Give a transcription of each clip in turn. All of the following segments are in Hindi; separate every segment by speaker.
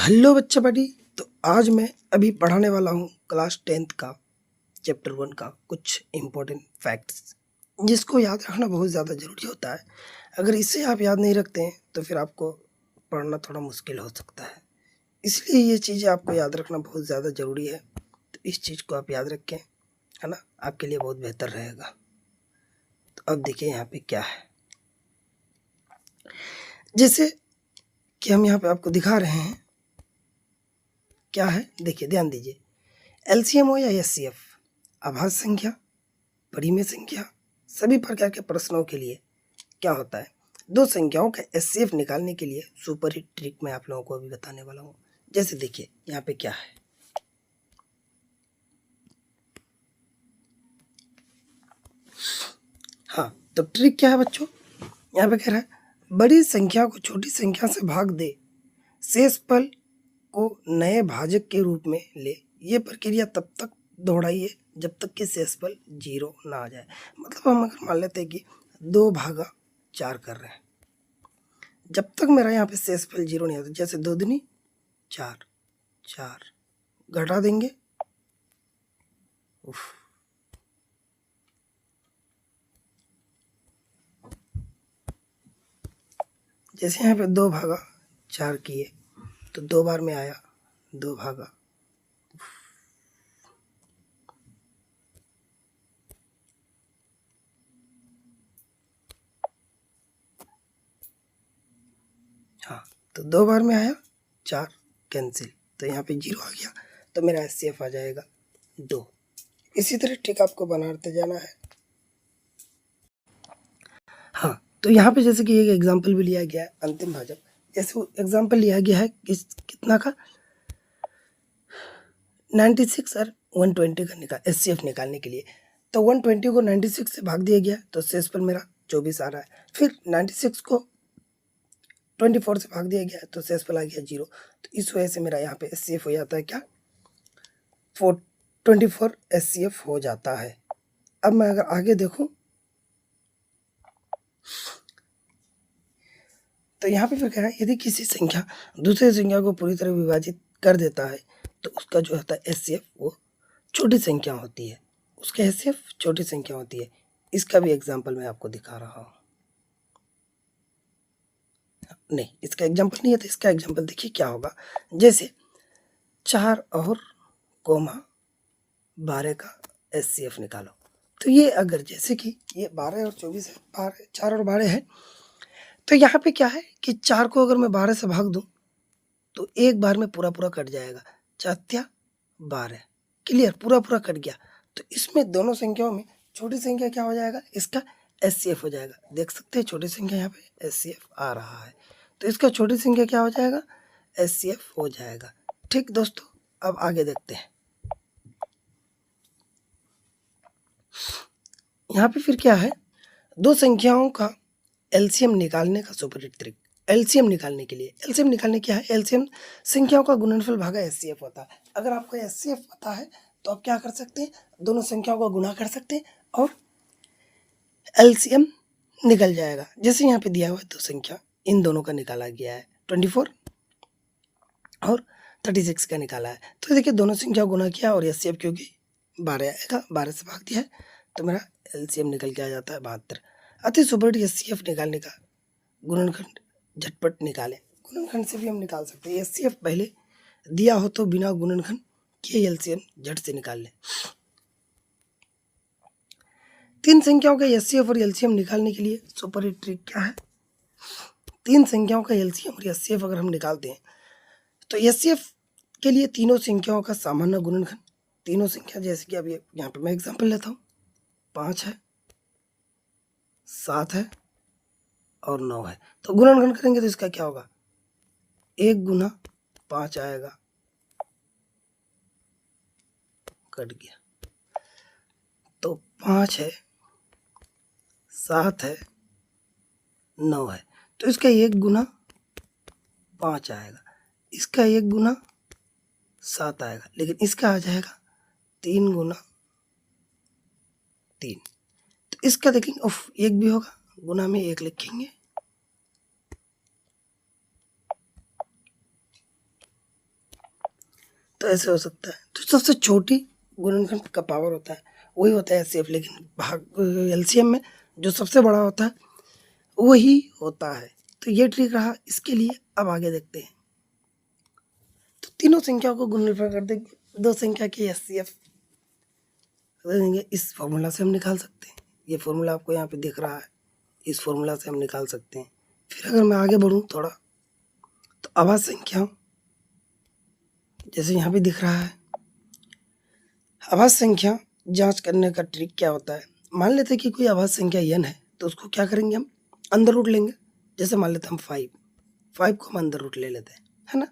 Speaker 1: हेलो बच्चा बड़ी। तो आज मैं अभी पढ़ाने वाला हूँ क्लास 10th का चैप्टर 1 का कुछ इम्पोर्टेंट फैक्ट्स, जिसको याद रखना बहुत ज़्यादा ज़रूरी होता है। अगर इसे आप याद नहीं रखते हैं तो फिर आपको पढ़ना थोड़ा मुश्किल हो सकता है, इसलिए ये चीज़ें आपको याद रखना बहुत ज़्यादा ज़रूरी है। तो इस चीज़ को आप याद रखें, है ना, आपके लिए बहुत बेहतर रहेगा। तो अब देखिए यहाँ पे क्या है, जैसे कि हम यहाँ पे आपको दिखा रहे हैं क्या है। देखिए, ध्यान दीजिए, एलसीएम हो या एचसीएफ, अभाज्य संख्या, परिमेय संख्या, सभी प्रकार के प्रश्नों के लिए क्या होता है, दो संख्याओं का एचसीएफ निकालने के लिए सुपर हिट ट्रिक मैं आप लोगों को अभी बताने वाला हूँ। जैसे देखिए यहाँ पे क्या है, हाँ, तो ट्रिक क्या है बच्चों, यहाँ पे कह रहा है बड़ी संख्या को छोटी संख्या से भाग दे, शेषफल को नए भाजक के रूप में ले। ये प्रक्रिया तब तक दोहराइए जब तक कि शेषफल 0 ना आ जाए। मतलब हम अगर मान लेते हैं कि 2/4 कर रहे हैं, जब तक मेरा यहाँ पे शेषफल 0 नहीं आता, जैसे 2 दूनी 4, 4 घटा देंगे, उफ, जैसे यहाँ पे 2/4 किए तो 2 बार में आया 2 भागा, हाँ, तो 2 बार में आया 4 कैंसिल, तो यहाँ पे 0 आ गया, तो मेरा एचसीएफ आ जाएगा 2। इसी तरह ट्रिक आपको बनाते जाना है। हाँ, तो यहाँ पे जैसे कि एक एग्जांपल भी लिया गया है अंतिम भाजक। जैसे एग्जांपल लिया गया है कितना का, 96 और 120 का एचसीएफ निकालने के लिए। तो 120 को 96 से भाग दिया गया तो शेषफल मेरा 24 आ रहा है। फिर 96 को 24 से भाग दिया गया तो शेषफल आ गया 0। तो इस वजह से मेरा यहाँ पे एचसीएफ हो जाता है क्या, 24 एचसीएफ हो जाता है। अब मैं अगर आगे देखूं तो यहाँ पे फिर कह रहा है यदि किसी संख्या दूसरी संख्या को पूरी तरह विभाजित कर देता है तो उसका जो होता है एचसीएफ वो छोटी संख्या होती है, उसका एचसीएफ छोटी संख्या होती है। इसका भी एग्जांपल मैं आपको दिखा रहा हूँ। नहीं, इसका एग्जांपल नहीं है, तो इसका एग्जांपल देखिए क्या होगा। जैसे 4 और 12 का एचसीएफ निकालो, तो ये अगर जैसे कि ये 12 और 24 है, 4 और 12 है, तो यहाँ पे क्या है कि 4 को अगर मैं 12 से भाग दूं तो एक बार में पूरा पूरा कट जाएगा, 4 12, क्लियर, पूरा पूरा कट गया। तो इसमें दोनों संख्याओं में छोटी संख्या क्या हो जाएगा, इसका एचसीएफ हो जाएगा। देख सकते हैं छोटी संख्या यहाँ पे एचसीएफ आ रहा है, तो इसका छोटी संख्या क्या हो जाएगा, एचसीएफ हो जाएगा। ठीक दोस्तों, अब आगे देखते हैं। यहाँ पे फिर क्या है, दो संख्याओं का एलसीएम निकालने का सुपर ट्रिक। एलसीएम निकालने के लिए, एलसीएम निकालने क्या है, एलसीएम संख्याओं का गुणनफल भागा एचसीएफ होता है। अगर आपको एचसीएफ पता है तो आप क्या कर सकते हैं, दोनों संख्याओं का गुणा कर सकते हैं और एलसीएम निकल जाएगा। जैसे यहाँ पे दिया हुआ है दो संख्या, इन दोनों का निकाला गया है, 24 और 36 का निकाला है। तो देखिए दोनों संख्या गुणा किया और एचसीएफ क्योंकि 12 आएगा, 12 से भाग दिया है तो मेरा एलसीएम निकल के आ जाता है 72। अति सुपर एचसीएफ निकालने का गुणनखंड झटपट निकालें। गुणनखंड से भी हम निकाल सकते हैं, एचसीएफ पहले दिया हो तो बिना गुणनखंड किए एलसीएम झट से निकाल लें। तीन संख्याओं का एचसीएफ और एलसीएम निकालने के लिए सुपर हिट ट्रिक क्या है, तीन संख्याओं का एलसीएम और एचसीएफ अगर हम निकालते हैं तो एचसीएफ के लिए तीनों संख्याओं का सामान्य गुणनखंड, तीनों संख्या जैसे कि अभी यहाँ पे मैं एग्जाम्पल लेता हूँ, 5 है, 7 है और 9 है, तो गुणनखंड करेंगे तो इसका क्या होगा, 1 गुना 5 आएगा, कट गया, तो 5 है, 7 है, 9 है, तो इसका 1 गुना 5 आएगा, इसका 1 गुना 7 आएगा, लेकिन इसका आ जाएगा 3 गुना 3। तो इसका देखेंगे, उफ, 1 भी होगा, गुना में 1 लिखेंगे, तो ऐसे हो सकता है। तो सबसे छोटी गुणनखंड का पावर होता है वही होता है एचसीएफ, लेकिन भाग एलसीएम में जो सबसे बड़ा होता है वही होता है। तो ये ट्रिक रहा इसके लिए। अब आगे देखते हैं। तो तीनों संख्याओं को गुणनफल कर देंगे, दो संख्या के एचसीएफ देंगे। इस फॉर्मूला से हम निकाल सकते हैं। ये फॉर्मूला आपको यहाँ पे दिख रहा है, इस फॉर्मूला से हम निकाल सकते हैं। फिर अगर मैं आगे बढ़ूँ थोड़ा, तो अभाज्य संख्याओं, जैसे यहाँ पे दिख रहा है, अभाज्य संख्या जांच करने का ट्रिक क्या होता है। मान लेते हैं कि कोई अभाज्य संख्या n है, तो उसको क्या करेंगे, हम अंदर रूट लेंगे। जैसे मान लेते हैं हम 5 को हम अंदर रूट ले लेते हैं, है ना,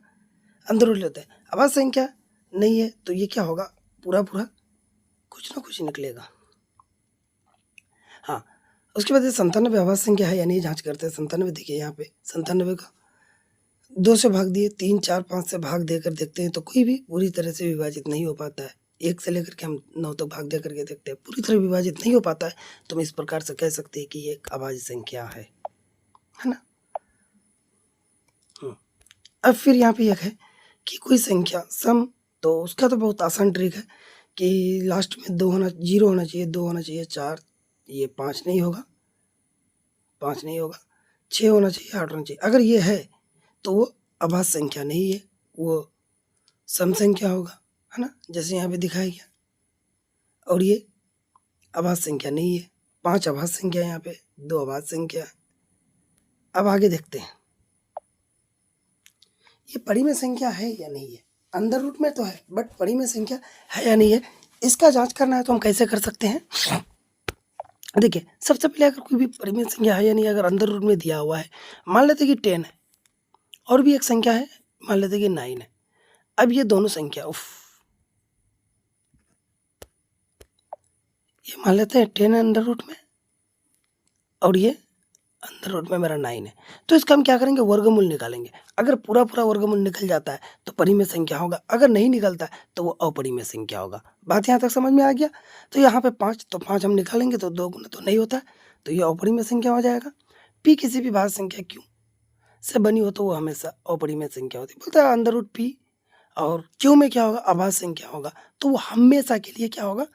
Speaker 1: अंदर रूट लेते हैं। अभाज्य संख्या नहीं है तो ये क्या होगा, पूरा पूरा कुछ ना कुछ निकलेगा। हाँ, उसके बाद 97 अभाज्य संख्या है या नहीं जांच करते हैं। 97 देखिए यहाँ पे 97 का 2 से भाग दिए, 3, 4, 5 से भाग देकर देखते हैं तो कोई भी पूरी तरह से विभाजित नहीं हो पाता है। 1 से लेकर के हम 9 तक भाग दे करके देखते हैं, पूरी तरह विभाजित नहीं हो पाता है। तो हम इस प्रकार से कह सकते हैं कि ये एक अभाज्य संख्या है ना। अब फिर यहाँ पे एक है कि कोई संख्या सम, तो उसका तो बहुत आसान ट्रिक है कि लास्ट में 0 होना चाहिए, 2 होना चाहिए, 4, ये 5 नहीं होगा, 5 नहीं होगा, 6 होना चाहिए, 8 होना चाहिए। अगर ये है तो वो अभाज्य संख्या नहीं है, वो सम संख्या होगा, है ना, जैसे यहाँ पे दिखाया गया। और ये अभाज्य संख्या नहीं है, 5 अभाज्य संख्या यहाँ पे, 2 अभाज्य संख्या। अब आगे देखते हैं ये परिमेय संख्या है या नहीं है। अंदर रूट में तो है बट परिमेय संख्या है या नहीं है, इसका जांच करना है तो हम कैसे कर सकते हैं। देखिए सबसे पहले अगर कोई भी परिमेय संख्या है या नहीं, अगर अंदर रूट में दिया हुआ है, मान लेते कि 10 है और भी एक संख्या है, मान लेते कि 9 है। अब ये दोनों संख्या ये मान लेते हैं 10 है अंडर रूट में और ये अंदर रूट में मेरा 9 है। तो इसका हम क्या करेंगे, वर्गमूल निकालेंगे। अगर पूरा पूरा वर्गमूल निकल जाता है तो परिमेय संख्या होगा, अगर नहीं निकलता है तो वो अपरिमेय संख्या होगा। बात यहाँ तक समझ में आ गया। तो यहाँ पे 5, तो 5 हम निकालेंगे तो 2 गुना तो नहीं होता है, तो ये अपरिमेय संख्या हो जाएगा। पी किसी भी भाज्य संख्या क्यू से बनी हो तो वो हमेशा अपरिमेय संख्या होती है। बोलता है अंदर रूट पी और क्यू में क्या होगा, अभाज्य संख्या होगा, तो वो हमेशा के लिए क्या होगा,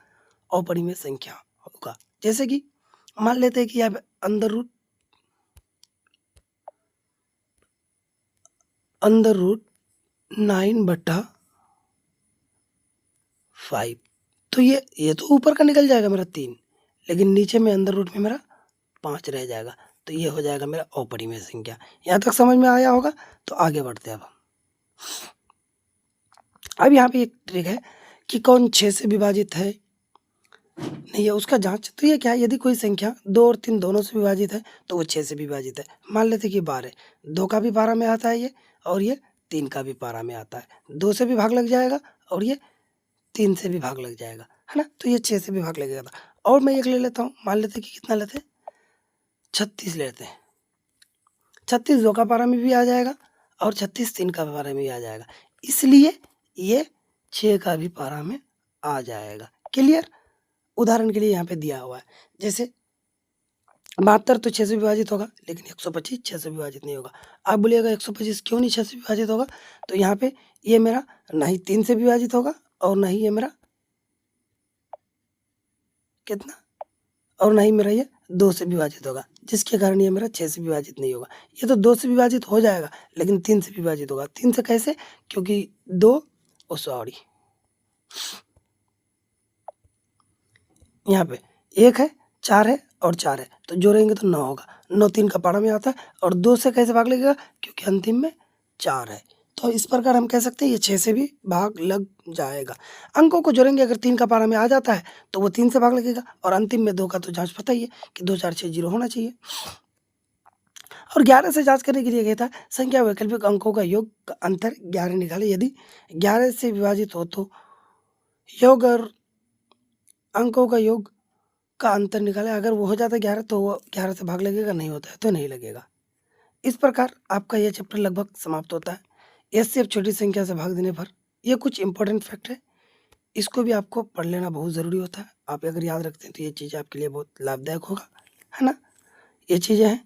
Speaker 1: अपरिमेय संख्या होगा। जैसे कि मान लेते हैं कि यहाँ अंदर रूट 9/5, तो ये तो ऊपर का निकल जाएगा मेरा 3, लेकिन नीचे में अंदर रूट में मेरा 5 रह जाएगा, तो ये हो जाएगा मेरा अपरिमेय संख्या। यहाँ तक समझ में आया होगा। तो आगे बढ़ते हैं अब यहाँ पे एक ट्रिक है कि कौन 6 से विभाजित है नहीं है, उसका जांच। तो ये क्या है, यदि कोई संख्या 2 और 3 दोनों से विभाजित है तो वो 6 से विभाजित है। मान लेते कि 12, 2 का भी पारा में आता है ये, और ये 3 का भी पारा में आता है। 2 से भी भाग लग जाएगा और ये 3 से भी भाग लग जाएगा, है ना, तो ये 6 से भी भाग लगेगा था। और मैं एक ले लेता हूँ, मान लेते कि कितना लेते हैं, 36 लेते हैं। 36 2 का पारा में भी आ जाएगा और 36 3 का पारा में भी आ जाएगा, इसलिए ये 6 का भी पारा में आ जाएगा। क्लियर। उदाहरण के लिए यहाँ पे दिया हुआ है, जैसे 72 तो 6 से विभाजित होगा, लेकिन 125 6 से विभाजित नहीं होगा। आप बोलिएगा 125 क्यों नहीं 6 से विभाजित होगा, तो यहाँ पे ये मेरा ना ही 3 से विभाजित होगा और ना ही ये मेरा कितना, और ना ही मेरा ये 2 से विभाजित होगा, जिसके कारण ये मेरा 6 से विभाजित नहीं होगा। ये तो 2 से विभाजित हो जाएगा लेकिन 3 से विभाजित होगा। 3 से कैसे, क्योंकि 2 सॉरी यहाँ पे 1 है, 4 है और 4 है, तो जोड़ेंगे तो 9 होगा। 9 3 का पारा में आता है और 2 से कैसे भाग लगेगा, क्योंकि अंतिम में 4 है। तो इस प्रकार हम कह सकते हैं ये 6 से भी भाग लग जाएगा। अंकों को जोड़ेंगे, अगर 3 का पारा में आ जाता है तो वो 3 से भाग लगेगा, और अंतिम में 2 का तो जांच पता ही है कि 2 4 6 0 होना चाहिए। और 11 से जांच करने के लिए कहता है संख्या वैकल्पिक अंकों का योग का अंतर 11 निकाले। यदि 11 से विभाजित हो तो योग और अंकों का योग का अंतर निकाले। अगर वो हो जाता है 11 तो वो 11 से भाग लगेगा, नहीं होता है तो नहीं लगेगा। इस प्रकार आपका ये चैप्टर लगभग समाप्त होता है। एचसीएफ छोटी संख्या से भाग देने पर ये कुछ इंपॉर्टेंट फैक्ट है, इसको भी आपको पढ़ लेना बहुत ज़रूरी होता है। आप अगर याद रखते हैं तो ये चीज़ आपके लिए बहुत लाभदायक होगा, है ना। ये चीज़ें हैं